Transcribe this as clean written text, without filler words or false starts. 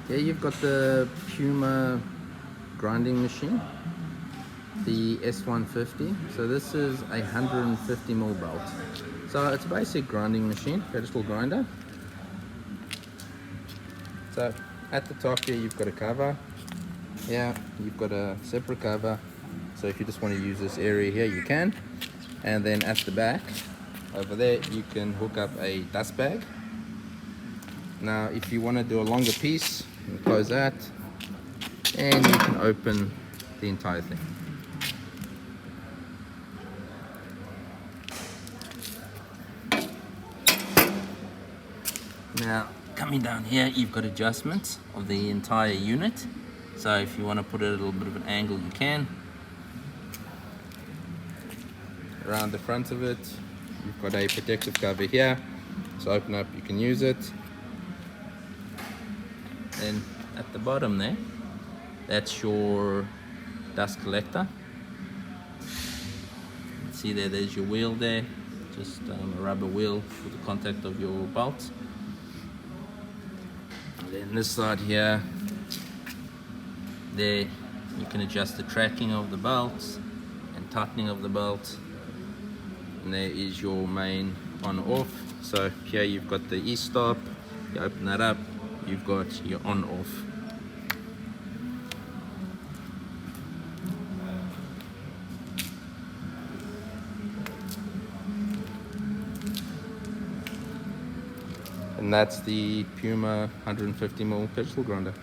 Here you've got the Puma grinding machine, the S-150. So this is a 150mm belt. So it's a basic grinding machine, pedestal grinder. So at the top here you've got a cover. Here you've got a separate cover. So if you just want to use this area here, you can. And then at the back, over there, you can hook up a dust bag. Now, if you want to do a longer piece, you can close that, and you can open the entire thing. Now, coming down here, you've got adjustments of the entire unit. So if you want to put it at a little bit of an angle, you can. Around the front of it, you've got a protective cover here. So open up, you can use it. And at the bottom there, that's your dust collector. See there, there's your wheel there. Just a rubber wheel for the contact of your bolts. And then this side here, there you can adjust the tracking of the belts and tightening of the belt. And there is your main on off. So here you've got the e-stop. You open that up, you've got your on off. And that's the Puma 150mm pedestal grinder.